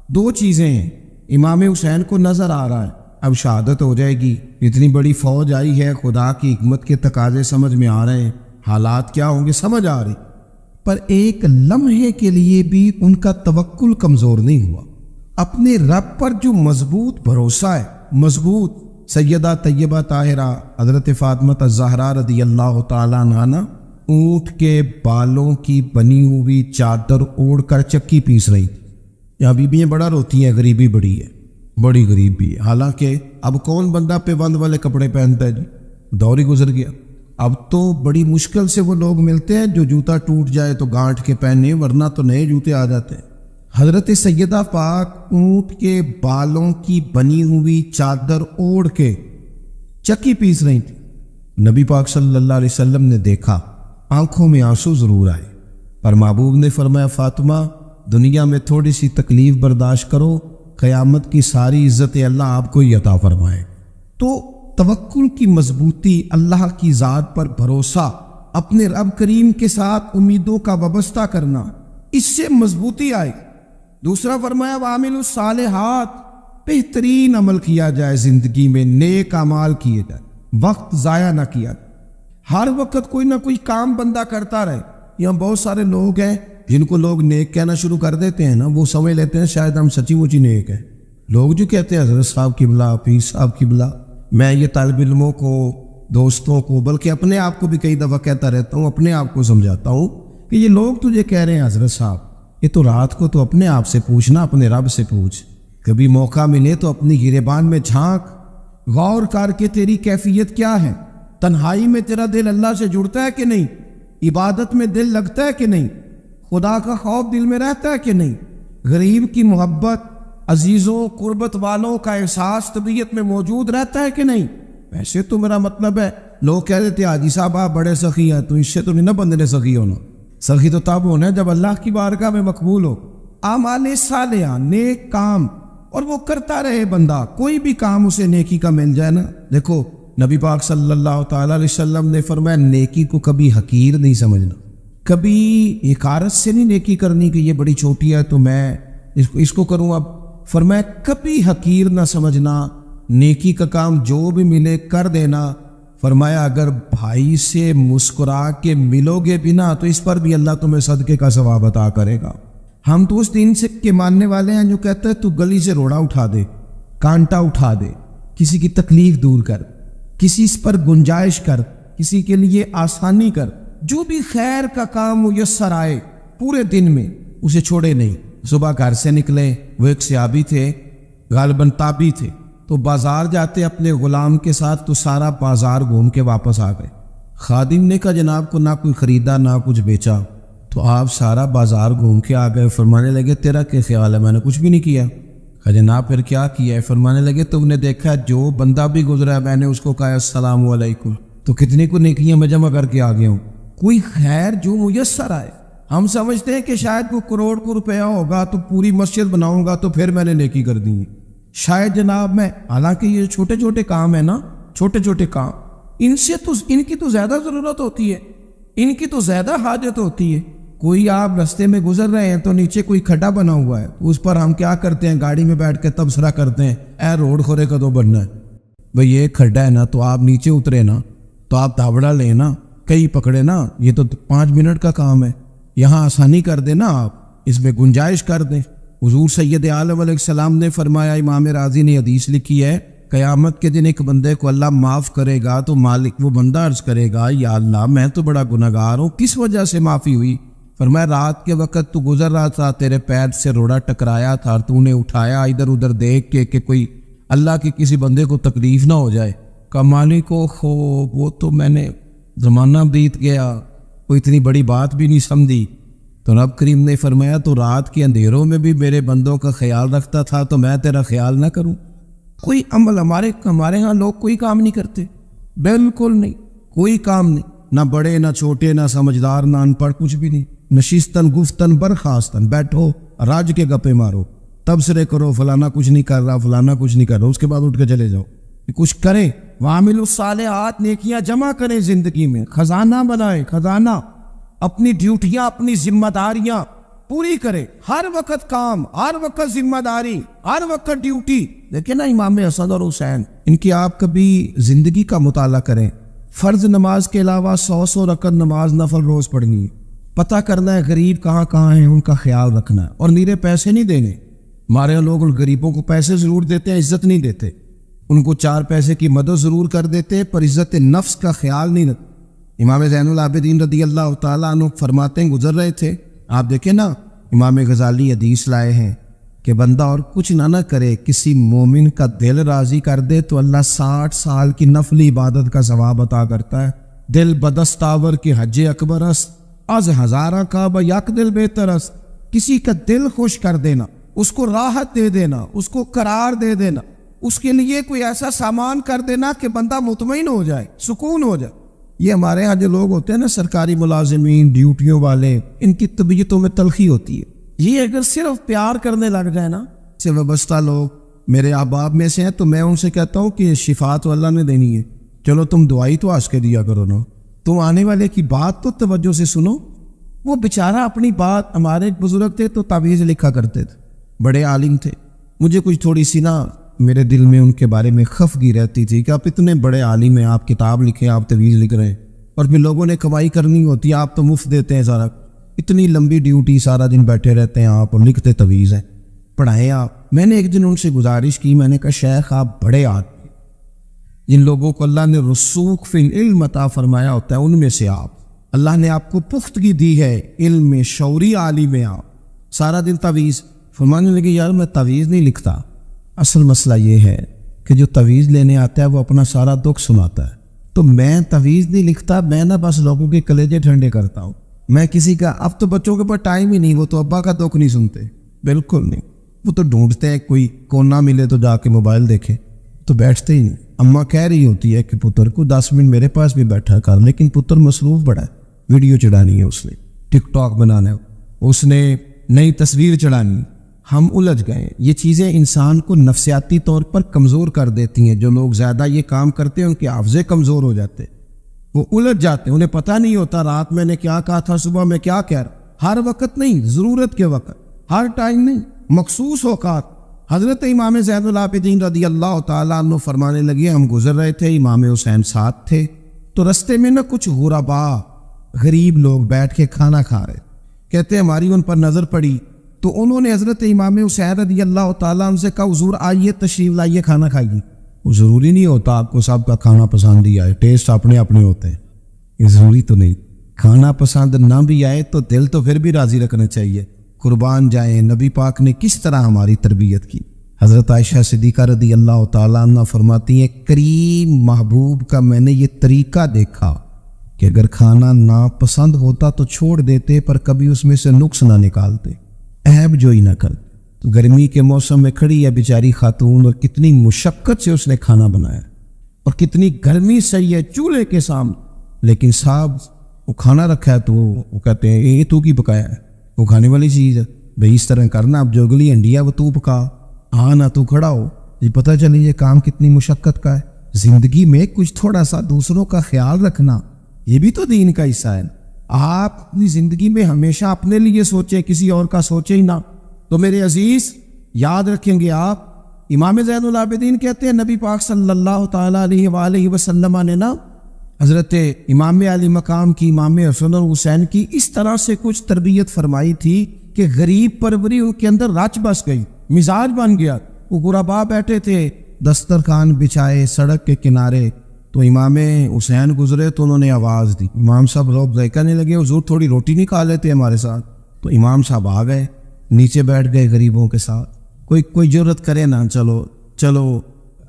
دو چیزیں ہیں، امام حسین کو نظر آ رہا ہے اب شہادت ہو جائے گی، اتنی بڑی فوج آئی ہے، خدا کی حکمت کے تقاضے سمجھ میں آ رہے ہیں، حالات کیا ہوں گے سمجھ آ رہی، پر ایک لمحے کے لیے بھی ان کا توکل کمزور نہیں ہوا۔ اپنے رب پر جو مضبوط بھروسہ ہے، مضبوط، سیدہ طیبہ طاہرہ حضرت فاطمہ الزہرا رضی اللہ تعالیٰ عنہا اونٹ کے بالوں کی بنی ہوئی چادر اوڑھ کر چکی پیس رہی تھی۔ یہاں بیویاں بڑا روتی ہیں، غریبی بڑی ہے، بڑی غریبی ہے، حالانکہ اب کون بندہ پیبند والے کپڑے پہنتا ہے جی، دور ہی گزر گیا۔ اب تو بڑی مشکل سے وہ لوگ ملتے ہیں جو جوتا ٹوٹ جائے تو گانٹھ کے پہنے، ورنہ تو نئے جوتے آ جاتے ہیں۔ حضرت سیدہ پاک اونٹ کے بالوں کی بنی ہوئی چادر اوڑھ کے چکی پیس رہی تھی۔ نبی پاک صلی اللہ علیہ وسلم نے دیکھا، آنکھوں میں آنسو ضرور آئے، پر محبوب نے فرمایا فاطمہ دنیا میں تھوڑی سی تکلیف برداشت کرو، قیامت کی ساری عزت اللہ آپ کو ہی عطا فرمائے۔ تو توکل کی مضبوطی، اللہ کی ذات پر بھروسہ، اپنے رب کریم کے ساتھ امیدوں کا وابستہ کرنا، اس سے مضبوطی آئے۔ دوسرا فرمایا وَعَامِلُوا الصَّالِحَاتِ، بہترین عمل کیا جائے زندگی میں، نیک اعمال کیے جائے، وقت ضائع نہ کیا جائے، ہر وقت کوئی نہ کوئی کام بندہ کرتا رہے۔ یہاں بہت سارے لوگ ہیں جن کو لوگ نیک کہنا شروع کر دیتے ہیں نا، وہ سمجھ لیتے ہیں شاید ہم سچی مچی نیک ہیں۔ لوگ جو کہتے ہیں حضرت صاحب قبلہ، پیر صاحب قبلہ، میں یہ طالب علموں کو، دوستوں کو، بلکہ اپنے آپ کو بھی کئی دفعہ کہتا رہتا ہوں، اپنے آپ کو سمجھاتا ہوں کہ یہ لوگ تجھے کہہ رہے ہیں حضرت صاحب، یہ تو رات کو تو اپنے آپ سے پوچھنا، اپنے رب سے پوچھ، کبھی موقع ملے تو اپنی گریبان میں جھانک، غور کر کے تیری کیفیت کیا ہے، تنہائی میں تیرا دل اللہ سے جڑتا ہے کہ نہیں، عبادت میں دل لگتا ہے کہ نہیں، خدا کا خوف دل میں رہتا ہے کہ نہیں، غریب کی محبت، عزیزوں قربت والوں کا احساس طبیعت میں موجود رہتا ہے کہ نہیں۔ ویسے تو میرا مطلب ہے، لوگ کہہ دیتے حاجی صاحب آپ بڑے سخی ہیں، تو اس سے تو نہیں نا بندے نے سخی ہونا، سخی تو تب ہونا ہے جب اللہ کی بارگاہ میں مقبول ہو، اعمال صالحہ، نیک کام، اور وہ کرتا رہے بندہ، کوئی بھی کام اسے نیکی کا مل جائے نا۔ دیکھو نبی پاک صلی اللہ تعالیٰ علیہ وسلم نے فرمایا نیکی کو کبھی حقیر نہیں سمجھنا، کبھی حقارت سے نہیں نیکی کرنی کہ یہ بڑی چھوٹی ہے تو میں اس کو کروں، اب فرمایا کبھی حقیر نہ سمجھنا، نیکی کا کام جو بھی ملے کر دینا۔ فرمایا اگر بھائی سے مسکرا کے ملو گے بھی نا تو اس پر بھی اللہ تمہیں صدقے کا ثواب عطا کرے گا۔ ہم تو اس دین سے کے ماننے والے ہیں جو کہتے ہیں تو گلی سے روڑا اٹھا دے، کانٹا اٹھا دے، کسی کی تکلیف دور کر، کسی اس پر گنجائش کر، کسی کے لیے آسانی کر، جو بھی خیر کا کام میسر آئے پورے دن میں اسے چھوڑے نہیں۔ صبح گھر سے نکلے، وہ ایک صحابی تھے، غالباً تابعی تھے، تو بازار جاتے اپنے غلام کے ساتھ تو سارا بازار گھوم کے واپس آ گئے۔ خادم نے کہا جناب کو نہ کوئی خریدا نہ کچھ بیچا، تو آپ سارا بازار گھوم کے آ گئے۔ فرمانے لگے تیرا کیا خیال ہے؟ میں نے کچھ بھی نہیں کیا۔ کہا جناب پھر کیا کیا ہے؟ فرمانے لگے تم نے دیکھا جو بندہ بھی گزرا ہے میں نے اس کو کہا السلام علیکم، تو کتنی کو نیکیاں میں جمع کر کے آ گیا ہوں۔ کوئی خیر جو میسر آئے، ہم سمجھتے ہیں کہ شاید وہ کروڑ کو روپیہ ہوگا تو پوری مسجد بناؤں گا تو پھر میں نے نیکی کر دی ہے، شاید جناب میں، حالانکہ یہ چھوٹے چھوٹے کام ہیں نا، چھوٹے چھوٹے کام، ان سے تو ان کی تو زیادہ ضرورت ہوتی ہے، ان کی تو زیادہ حاجت ہوتی ہے۔ کوئی آپ رستے میں گزر رہے ہیں تو نیچے کوئی کھڈا بنا ہوا ہے، اس پر ہم کیا کرتے ہیں، گاڑی میں بیٹھ کے تبصرہ کرتے ہیں اے روڈ کھورے کا تو بننا ہے بھئی، یہ کھڈا ہے نا تو آپ نیچے اترے نا، تو آپ دھابڑا لیں نا، کئی پکڑے نا، یہ تو 5 منٹ کا کام ہے، یہاں آسانی کر دیں نا، آپ اس میں گنجائش کر دیں۔ حضور سید عالم علیہ السلام نے فرمایا، امام راضی نے حدیث لکھی ہے، قیامت کے دن ایک بندے کو اللہ معاف کرے گا تو مالک وہ بندہ عرض کرے گا یا اللہ میں تو بڑا گناہگار ہوں، کس وجہ سے معافی ہوئی؟ فرمایا رات کے وقت تو گزر رہا تھا، تیرے پیر سے روڑا ٹکرایا تھا اور تو نے اٹھایا ادھر ادھر دیکھ کے کہ کوئی اللہ کے کسی بندے کو تکلیف نہ ہو جائے۔ کہ مالک ہو وہ تو میں نے زمانہ بیت گیا، کوئی اتنی بڑی بات بھی نہیں سمجھی، تو رب کریم نے فرمایا تو رات کے اندھیروں میں بھی میرے بندوں کا خیال رکھتا تھا تو میں تیرا خیال نہ کروں؟ کوئی عمل ہمارے ہاں لوگ کوئی کام نہیں کرتے، بالکل نہیں، کوئی کام نہیں، نہ بڑے نہ چھوٹے نہ سمجھدار نہ ان پڑھ، کچھ بھی نہیں، نشستن گفتن برخاستن، بیٹھو راج کے گپے مارو، تبصرے کرو فلانا کچھ نہیں کر رہا، فلانا کچھ نہیں کر رہا، اس کے بعد اٹھ کے چلے جاؤ، کچھ کریں، وعاملوا الصالحات، نیکیاں جمع کریں زندگی میں، خزانہ بنائیں، خزانہ، اپنی ڈیوٹیاں اپنی ذمہ داریاں پوری کریں، ہر وقت کام، ہر وقت ذمہ داری، ہر وقت ڈیوٹی۔ دیکھیں نا امام حسن اور حسین، ان کی آپ کبھی زندگی کا مطالعہ کریں، فرض نماز کے علاوہ 100 رکعت نماز نفل روز پڑھنی ہے، پتہ کرنا ہے غریب کہاں کہاں ہیں، ان کا خیال رکھنا ہے، اور نیرے پیسے نہیں دینے۔ ہمارے یہاں لوگ غریبوں کو پیسے ضرور دیتے ہیں، عزت نہیں دیتے، ان کو 4 پیسے کی مدد ضرور کر دیتے پر عزت نفس کا خیال نہیں رکھتے۔ امام زین العابدین رضی اللہ تعالیٰ عنہ فرماتے ہیں، گزر رہے تھے، آپ دیکھیں نا امام غزالی حدیث لائے ہیں کہ بندہ اور کچھ نہ کرے، کسی مومن کا دل راضی کر دے تو اللہ 60 سال کی نفلی عبادت کا ثواب عطا کرتا ہے۔ دل بدستاور کی حج اکبر است، از ہزارہ کعبہ یک دل بہتر است۔ کسی کا دل خوش کر دینا، اس کو راحت دے دینا، اس کو قرار دے دینا، اس کے لیے کوئی ایسا سامان کر دینا کہ بندہ مطمئن ہو جائے، سکون ہو جائے۔ یہ ہمارے ہاں جو لوگ ہوتے ہیں نا سرکاری ملازمین، ڈیوٹیوں والے، ان کی طبیعتوں میں تلخی ہوتی ہے۔ یہ اگر صرف پیار کرنے لگ جائے نا، سے وابستہ لوگ میرے احباب میں سے ہیں، تو میں ان سے کہتا ہوں کہ شفا تو اللہ نے دینی ہے، چلو تم دعائی تو آج کے دیا کرو نا، تم آنے والے کی بات تو توجہ سے سنو۔ وہ بیچارہ اپنی بات، ہمارے ایک بزرگ تھے تو تعویذ لکھا کرتے تھے، بڑے عالم تھے، مجھے کچھ تھوڑی سی نا میرے دل میں ان کے بارے میں خفگی رہتی تھی کہ آپ اتنے بڑے عالم ہیں، آپ کتاب لکھیں، آپ تعویذ لکھ رہے ہیں، اور پھر لوگوں نے کمائی کرنی ہوتی ہے، آپ تو مفت دیتے ہیں سارا، اتنی لمبی ڈیوٹی، سارا دن بیٹھے رہتے ہیں آپ اور لکھتے تعویذ ہیں، پڑھائیں آپ۔ میں نے ایک دن ان سے گزارش کی، میں نے کہا شیخ آپ بڑے آدمی، جن لوگوں کو اللہ نے رسوخ فی العلم عطا فرمایا ہوتا ہے ان میں سے آپ، اللہ نے آپ کو پختگی دی ہے علم میں، شعوری عالم میں، آپ سارا دن تعویذ۔ فرمانے لگے یار میں تعویذ نہیں لکھتا، اصل مسئلہ یہ ہے کہ جو تعویذ لینے آتا ہے وہ اپنا سارا دکھ سناتا ہے، تو میں تعویذ نہیں لکھتا، میں نہ بس لوگوں کے کلیجے ٹھنڈے کرتا ہوں، میں کسی کا، اب تو بچوں کے پاس ٹائم ہی نہیں، وہ تو ابا کا دکھ نہیں سنتے، بالکل نہیں، وہ تو ڈھونڈتے ہیں کوئی کونا ملے تو جا کے موبائل دیکھے، تو بیٹھتے ہی نہیں۔ اماں کہہ رہی ہوتی ہے کہ پتر کو 10 منٹ میرے پاس بھی بیٹھا کر، لیکن پتر مصروف بڑا ہے، ویڈیو چڑھانی ہے، اس نے ٹک ٹاک بنانا ہے، اس نے نئی تصویر چڑھانی۔ ہم الجھ گئے، یہ چیزیں انسان کو نفسیاتی طور پر کمزور کر دیتی ہیں، جو لوگ زیادہ یہ کام کرتے ہیں ان کے حافظے کمزور ہو جاتے، وہ الجھ جاتے ہیں، انہیں پتہ نہیں ہوتا رات میں نے کیا کہا تھا، صبح میں کیا کہہ رہا، ہر وقت نہیں، ضرورت کے وقت، ہر ٹائم نہیں، مخصوص اوقات۔ حضرت امام زین العابدین رضی اللہ تعالیٰ عنہ فرمانے لگے، ہم گزر رہے تھے، امام حسین ساتھ تھے، تو رستے میں نہ کچھ غربا، غریب لوگ بیٹھ کے کھانا کھا رہے، کہتے ہماری ان پر نظر پڑی تو انہوں نے حضرت امام حسین رضی اللہ تعالیٰ عنہ سے کہا حضور آئیے تشریف لائیے کھانا کھائیے۔ وہ ضروری نہیں ہوتا آپ کو سب کا کھانا پسند ہی آئے، ٹیسٹ اپنے اپنے ہوتے ہیں، یہ ضروری تو نہیں، کھانا پسند نہ بھی آئے تو دل تو پھر بھی راضی رکھنا چاہیے۔ قربان جائیں نبی پاک نے کس طرح ہماری تربیت کی۔ حضرت عائشہ صدیقہ رضی اللہ تعالیٰ عنہ فرماتی ہیں کریم محبوب کا میں نے یہ طریقہ دیکھا کہ اگر کھانا ناپسند ہوتا تو چھوڑ دیتے، پر کبھی اس میں سے نقص نہ نکالتے، عیب جو ہی نہ کرتے۔ تو گرمی کے موسم میں کھڑی ہے بیچاری خاتون، اور کتنی مشقت سے اس نے کھانا بنایا، اور کتنی گرمی سہی ہے چولہے کے سامنے، لیکن صاحب وہ کھانا رکھا ہے تو وہ کہتے ہیں یہ تو کی پکایا ہے، وہ کھانے والی چیز ہے بھئی، اس طرح کرنا، اب جو اگلی ہنڈی ہے وہ تو پکا، ہاں نہ تو کھڑا ہو، یہ پتہ چلے یہ کام کتنی مشقت کا ہے۔ زندگی میں کچھ تھوڑا سا دوسروں کا خیال رکھنا یہ بھی تو دین کا حصہ ہے۔ آپ اپنی زندگی میں ہمیشہ اپنے لیے سوچیں، کسی اور کا سوچیں ہی نہ۔ تو میرے عزیز یاد رکھیں گے آپ، امام زین العابدین کہتے ہیں نبی پاک صلی اللہ تعالیٰ علیہ وآلہ وسلم نے نا حضرت امام علی مقام کی، امام حسن اور حسین کی اس طرح سے کچھ تربیت فرمائی تھی کہ غریب پروری ان کے اندر رچ بس گئی، مزاج بن گیا۔ وہ غربا بیٹھے تھے، دسترخوان بچھائے سڑک کے کنارے، تو امام حسین گزرے تو انہوں نے آواز دی، امام صاحب لوگ ذائقہ لگے، حضور تھوڑی روٹی نہیں کھا لیتے ہمارے ساتھ؟ تو امام صاحب آ گئے، نیچے بیٹھ گئے غریبوں کے ساتھ۔ کوئی جرت کرے نا، چلو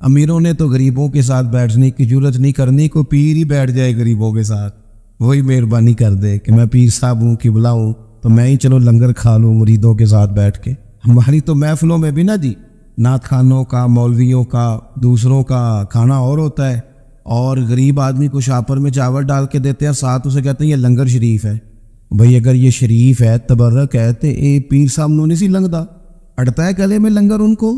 امیروں نے تو غریبوں کے ساتھ بیٹھنے کی جرت نہیں کرنی، کوئی پیر ہی بیٹھ جائے غریبوں کے ساتھ، وہی مہربانی کر دے کہ میں پیر صاحب ہوں، قبلہ ہوں، تو میں ہی چلو لنگر کھا لوں مریدوں کے ساتھ بیٹھ کے. ہماری تو محفلوں میں بھی نا جی نعت خانوں کا، مولویوں کا، دوسروں کا کھانا اور ہوتا ہے، اور غریب آدمی کو شاپر میں چاول ڈال کے دیتے ہیں، ساتھ اسے کہتے ہیں یہ لنگر شریف ہے. بھئی اگر یہ شریف ہے، تبرک ہے، تو اے پیر صاحب نو نہیں سی لنگدا، اڑتا ہے گلے میں لنگر ان کو.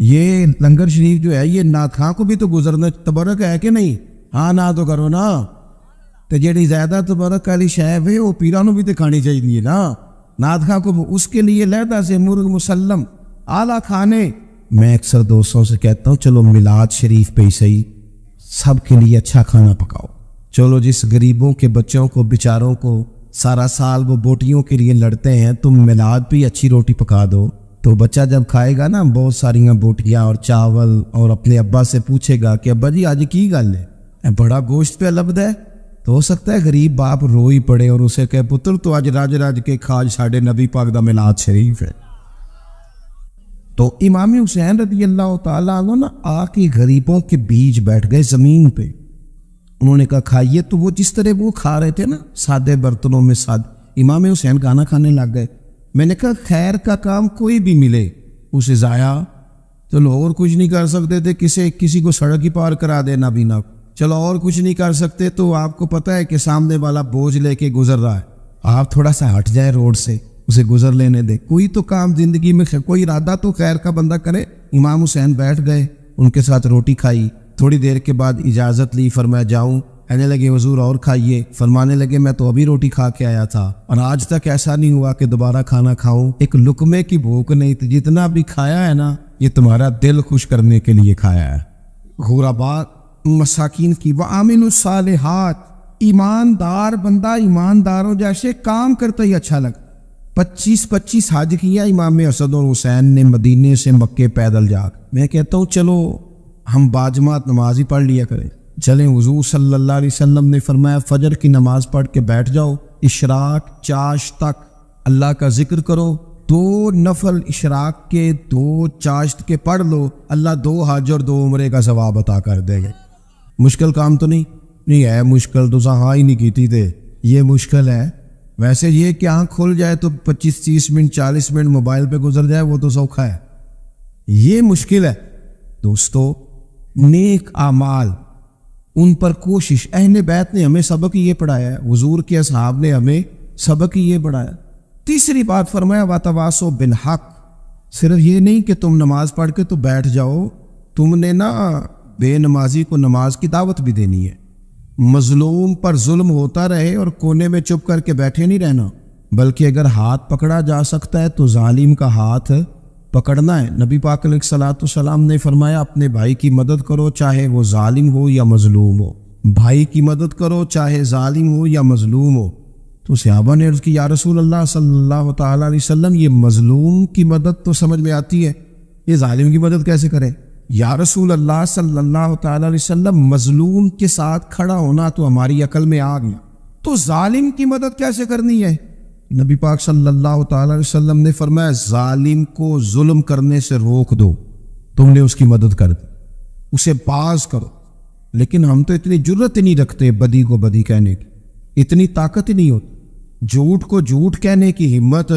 یہ لنگر شریف جو ہے یہ نعت خاں کو بھی تو گزرنا تبرک ہے کہ نہیں؟ ہاں نہ تو کرو نا. تو جیڑی زیادہ تبرک والی شے ہے وہ پیروں نو بھی تو کھانی چاہیے نا. نعت خاں کو اس کے لیے لہدا سے مرغ مسلم اعلیٰ کھانے. میں اکثر دوستوں سے کہتا ہوں چلو میلاد شریف پہ ہی صحیح سب کے لیے اچھا کھانا پکاؤ. چلو جس غریبوں کے بچوں کو بیچاروں کو سارا سال وہ بوٹیوں کے لیے لڑتے ہیں، تم میلاد پہ اچھی روٹی پکا دو، تو بچہ جب کھائے گا نا بہت ساریاں بوٹیاں اور چاول، اور اپنے ابا سے پوچھے گا کہ ابا جی آج کی گل ہے، بڑا گوشت پہ لبد ہے. تو ہو سکتا ہے غریب باپ روئی پڑے اور اسے کہے پتر تو آج راج راج کے کھاج ساڑھے نبی پاک دا میلاد شریف ہے. تو امام حسین رضی اللہ تعالیٰ عنہ نا آ کے غریبوں کے بیچ بیٹھ گئے زمین پہ. انہوں نے کہا کھائیے. تو وہ جس طرح وہ کھا رہے تھے نا سادے برتنوں میں امام حسین کھانا کھانے لگ گئے. میں نے کہا خیر کا کام کوئی بھی ملے اسے ضائع، چلو اور کچھ نہیں کر سکتے تھے، کسی کو سڑک ہی پار کرا دینا بھی نہ، چلو اور کچھ نہیں کر سکتے تو آپ کو پتہ ہے کہ سامنے والا بوجھ لے کے گزر رہا ہے، آپ تھوڑا سا ہٹ جائے روڈ سے، اسے گزر لینے دے. کوئی تو کام زندگی میں کوئی ارادہ تو خیر کا بندہ کرے. امام حسین بیٹھ گئے، ان کے ساتھ روٹی کھائی. تھوڑی دیر کے بعد اجازت لی، فرمایا جاؤں. کہنے لگے حضور اور کھائیے. فرمانے لگے میں تو ابھی روٹی کھا کے آیا تھا اور آج تک ایسا نہیں ہوا کہ دوبارہ کھانا کھاؤں. ایک لقمے کی بھوک نہیں تھی، جتنا بھی کھایا ہے نا یہ تمہارا دل خوش کرنے کے لیے کھایا ہے. غرباء مساکین کی وعامل الصالحات، ایماندار بندہ ایمانداروں جیسے کام کرتا ہی اچھا لگتا. 25 حج کیا امام حسن اور حسین نے مدینے سے مکے پیدل جا کے. میں کہتا ہوں چلو ہم باجماعت نماز ہی پڑھ لیا کریں. چلیں حضور صلی اللہ علیہ وسلم نے فرمایا فجر کی نماز پڑھ کے بیٹھ جاؤ، اشراق چاشت تک اللہ کا ذکر کرو. 2 نفل اشراق کے 2 چاشت کے پڑھ لو، اللہ 2 حج اور 2 عمرے کا ثواب عطا کر دے گا. مشکل کام تو نہیں ہے، مشکل تو ہاں ہی نہیں کیتی تھے، یہ مشکل ہے. ویسے یہ کہ آنکھ کھل جائے تو 25-30 منٹ 40 منٹ موبائل پہ گزر جائے وہ تو سوکھا ہے، یہ مشکل ہے. دوستو نیک اعمال ان پر کوشش، اہل بیت نے ہمیں سبق یہ پڑھایا ہے، حضور کے اصحاب نے ہمیں سبق یہ پڑھایا. تیسری بات فرمایا وَتَوَاصَوْا بِالْحَقِّ. صرف یہ نہیں کہ تم نماز پڑھ کے تو بیٹھ جاؤ، تم نے نا بے نمازی کو نماز کی دعوت بھی دینی ہے. مظلوم پر ظلم ہوتا رہے اور کونے میں چپ کر کے بیٹھے نہیں رہنا، بلکہ اگر ہاتھ پکڑا جا سکتا ہے تو ظالم کا ہاتھ پکڑنا ہے. نبی پاک علیہ الصلوۃ والسلام نے فرمایا اپنے بھائی کی مدد کرو چاہے وہ ظالم ہو یا مظلوم ہو. بھائی کی مدد کرو چاہے ظالم ہو یا مظلوم ہو. تو صحابہ نے عرض کی یا رسول اللہ صلی اللہ تعالیٰ علیہ وسلم یہ مظلوم کی مدد تو سمجھ میں آتی ہے، یہ ظالم کی مدد کیسے کریں؟ یا رسول اللہ صلی اللہ تعالیٰ علیہ وسلم مظلوم کے ساتھ کھڑا ہونا تو ہماری عقل میں آ گیا، تو ظالم کی مدد کیسے کرنی ہے؟ نبی پاک صلی اللہ تعالیٰ علیہ وسلم نے فرمایا ظالم کو ظلم کرنے سے روک دو، تم نے اس کی مدد کر دی، اسے باز کرو. لیکن ہم تو اتنی جرت ہی نہیں رکھتے بدی کو بدی کہنے کی، اتنی طاقت ہی نہیں ہوتی. جھوٹ کو جھوٹ کہنے کی ہمت،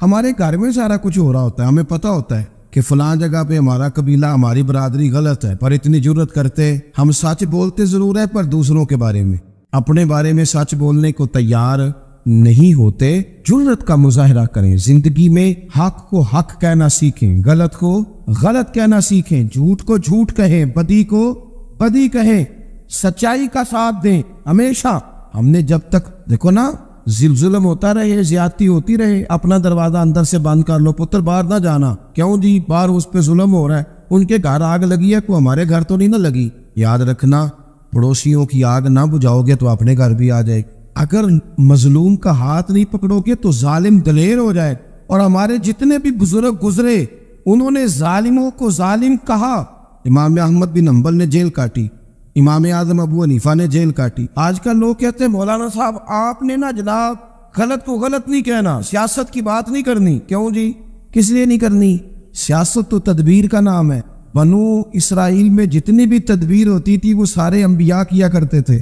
ہمارے گھر میں سارا کچھ ہو رہا ہوتا ہے، ہمیں پتہ ہوتا ہے کہ فلاں جگہ پہ ہمارا قبیلہ ہماری برادری غلط ہے، پر اتنی جرت کرتے ہم سچ بولتے ضرور ہے پر دوسروں کے بارے میں، اپنے بارے میں سچ بولنے کو تیار نہیں ہوتے. جرت کا مظاہرہ کریں، زندگی میں حق کو حق کہنا سیکھیں، غلط کو غلط کہنا سیکھیں، جھوٹ کو جھوٹ کہیں، بدی کو بدی کہیں، سچائی کا ساتھ دیں ہمیشہ. ہم نے جب تک دیکھو نا ظلم ہوتا رہے، زیادتی ہوتی رہے، اپنا دروازہ اندر سے بند کر لو، پتر باہر نہ جانا. کیوں جی؟ باہر اس پہ ظلم ہو رہا ہے، ان کے گھر آگ لگی ہے، کوئی ہمارے گھر تو نہیں نہ لگی. یاد رکھنا پڑوسیوں کی آگ نہ بجھاؤ گے تو اپنے گھر بھی آ جائے. اگر مظلوم کا ہاتھ نہیں پکڑو گے تو ظالم دلیر ہو جائے. اور ہمارے جتنے بھی بزرگ گزرے انہوں نے ظالموں کو ظالم کہا. امام احمد بن حنبل نے جیل کاٹی، امام اعظم ابو حنیفہ نے جیل کاٹی. آج کل لوگ کہتے ہیں مولانا صاحب آپ نے نا جناب غلط کو غلط نہیں کہنا، سیاست کی بات نہیں کرنی. کیوں جی؟ کس لیے نہیں کرنی؟ سیاست تو تدبیر کا نام ہے. بنو اسرائیل میں جتنی بھی تدبیر ہوتی تھی وہ سارے انبیاء کیا کرتے تھے.